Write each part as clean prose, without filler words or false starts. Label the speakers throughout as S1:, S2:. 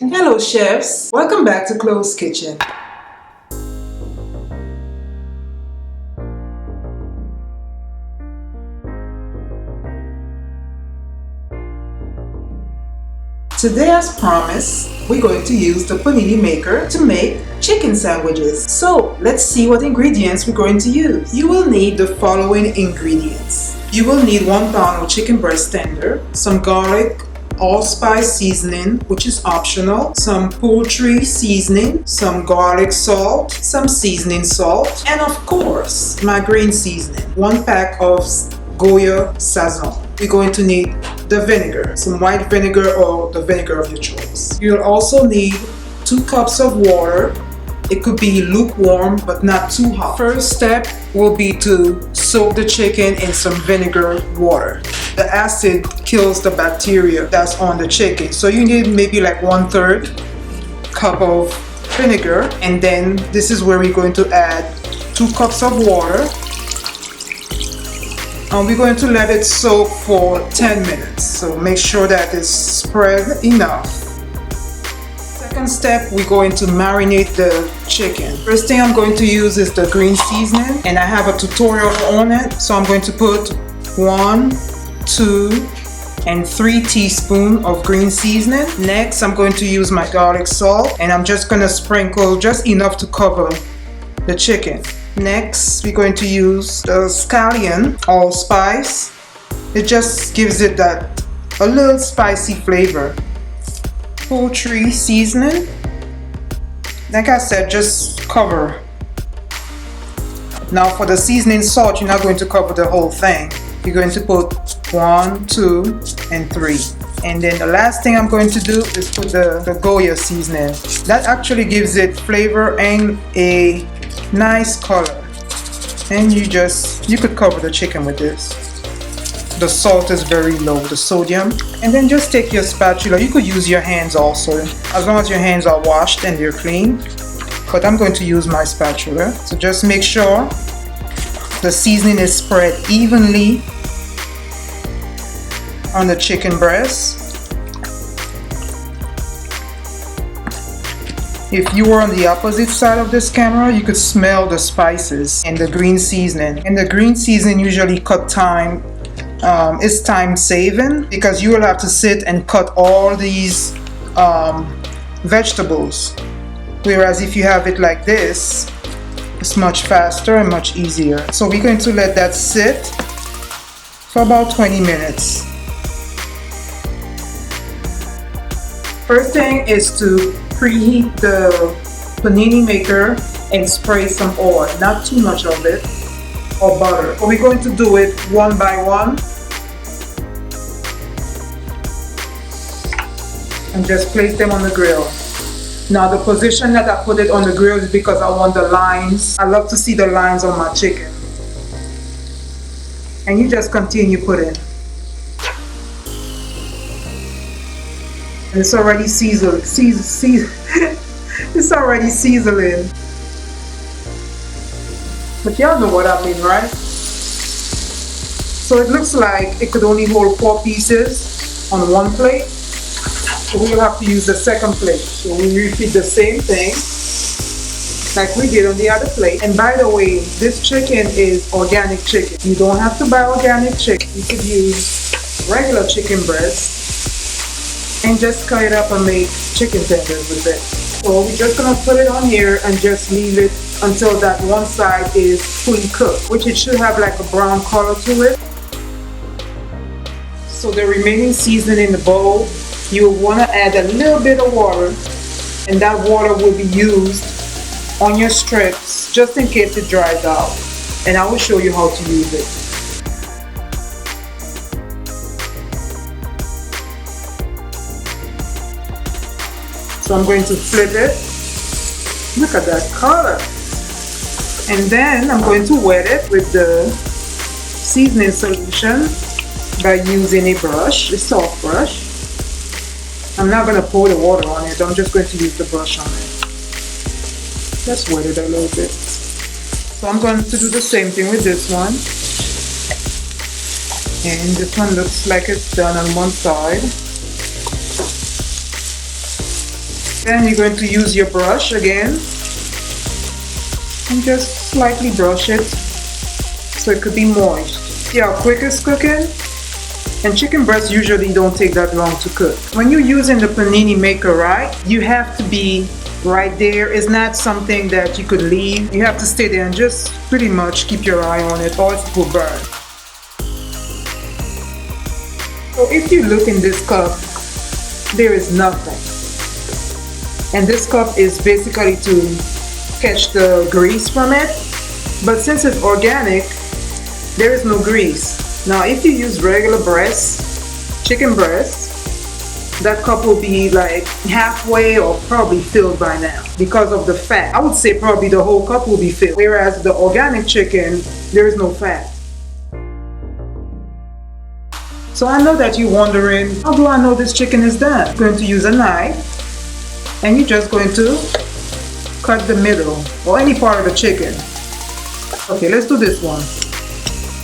S1: Hello chefs, welcome back to Closed Kitchen. Today, as promised, we're going to use the panini maker to make chicken sandwiches. So let's see what ingredients we're going to use. You will need the following ingredients. You will need 1 pound of chicken breast tender, some garlic, allspice seasoning, which is optional, some poultry seasoning, some garlic salt, some seasoning salt, and of course, my green seasoning, 1 pack of Goya Sazon. We're going to need the vinegar, some white vinegar or the vinegar of your choice. You'll also need 2 cups of water. It could be lukewarm but not too hot. First step will be to soak the chicken in some vinegar water. The acid kills the bacteria that's on the chicken. So you need maybe like 1/3 cup of vinegar, and then this is where we're going to add 2 cups of water. And we're going to let it soak for 10 minutes. So make sure that it's spread enough. Second step, we're going to marinate the chicken. First thing I'm going to use is the green seasoning, and I have a tutorial on it. So I'm going to put 1, 2, and 3 teaspoons of green seasoning. Next, I'm going to use my garlic salt, and I'm just going to sprinkle just enough to cover the chicken. Next, we're going to use the scallion allspice. It just gives it that a little spicy flavor. Poultry seasoning. Like I said, just cover. Now for the seasoning salt, you're not going to cover the whole thing. You're going to put 1, 2, and 3. And then the last thing I'm going to do is put the Goya seasoning. That actually gives it flavor and a nice color. And you could cover the chicken with this. The salt is very low, the sodium. And then just take your spatula. You could use your hands also, as long as your hands are washed and they're clean. But I'm going to use my spatula. So just make sure the seasoning is spread evenly on the chicken breast. If you were on the opposite side of this camera, you could smell the spices and the green seasoning. And the green seasoning usually cut time. It's time saving because you will have to sit and cut all these vegetables. Whereas if you have it like this, it's much faster and much easier. So we're going to let that sit for about 20 minutes. First thing is to preheat the panini maker and spray some oil, not too much of it, or butter. But we're going to do it one by one and just place them on the grill. Now the position that I put it on the grill is because I want the lines. I love to see the lines on my chicken. And you just continue putting. And it's already seasoned. It's already seasoning. But y'all know what I mean, right? So it looks like it could only hold 4 pieces on one plate. So we'll have to use the second plate. So we repeat the same thing like we did on the other plate. And by the way, this chicken is organic chicken. You don't have to buy organic chicken. You could use regular chicken breast and just cut it up and make chicken tenders with it. So we're just gonna put it on here and just leave it until that one side is fully cooked, which it should have like a brown color to it. So the remaining seasoning in the bowl, you will want to add a little bit of water, and that water will be used on your strips just in case it dries out. And I will show you how to use it. So I'm going to flip it. Look at that color. And then I'm going to wet it with the seasoning solution by using a brush, a soft brush. I'm not going to pour the water on it. I'm just going to use the brush on it. Just wet it a little bit. So I'm going to do the same thing with this one. And this one looks like it's done on one side. Then you're going to use your brush again and just slightly brush it so it could be moist. See how quick it's cooking? And chicken breasts usually don't take that long to cook. When you're using the panini maker, right, you have to be right there. It's not something that you could leave. You have to stay there and just pretty much keep your eye on it or it will burn. So if you look in this cup, there is nothing. And this cup is basically to catch the grease from it. But since it's organic, there is no grease. Now if you use regular breasts, chicken breasts, that cup will be like halfway or probably filled by now because of the fat. I would say probably the whole cup will be filled. Whereas the organic chicken, there is no fat. So I know that you're wondering, how do I know this chicken is done? I'm going to use a knife and you're just going to cut the middle or any part of the chicken. Okay, let's do this one.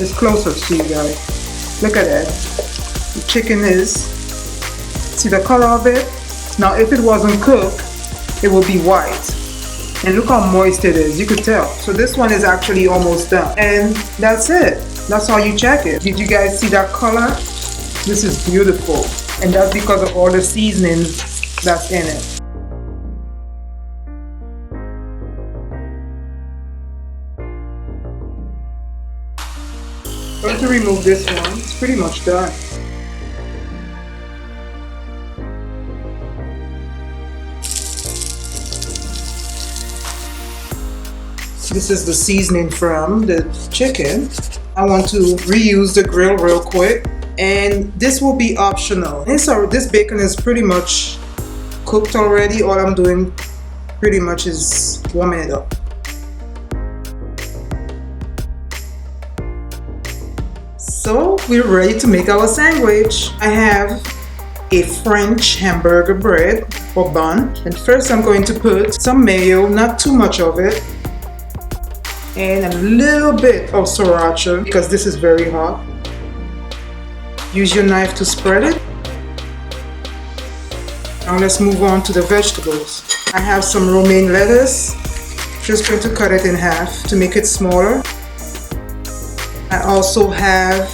S1: It's closer to you guys. Look at that. The chicken is, see the color of it? Now if it wasn't cooked, it will be white. And look how moist it is, you could tell. So this one is actually almost done. And that's it. That's how you check it. Did you guys see that color? This is beautiful. And that's because of all the seasonings that's in it. I'm going to remove this one. It's pretty much done. This is the seasoning from the chicken. I want to reuse the grill real quick, and this will be optional. And so this bacon is pretty much cooked already. All I'm doing pretty much is warming it up. So we're ready to make our sandwich. I have a French hamburger bread or bun. And first I'm going to put some mayo, not too much of it, and a little bit of sriracha because this is very hot. Use your knife to spread it. Now let's move on to the vegetables. I have some romaine lettuce. Just going to cut it in half to make it smaller. I also have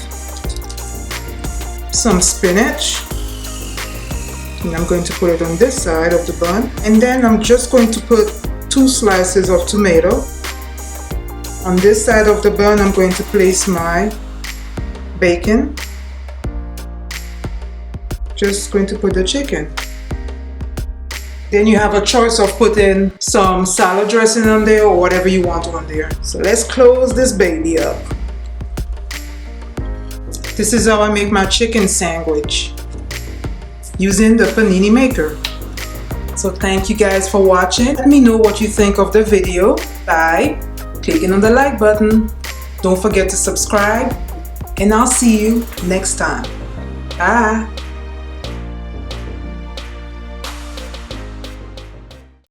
S1: some spinach, and I'm going to put it on this side of the bun. And then I'm just going to put 2 slices of tomato. On this side of the bun, I'm going to place my bacon. Just going to put the chicken. Then you have a choice of putting some salad dressing on there or whatever you want on there. So let's close this baby up. This is how I make my chicken sandwich using the panini maker. So thank you guys for watching. Let me know what you think of the video by clicking on the like button. Don't forget to subscribe, and I'll see you next time. Bye.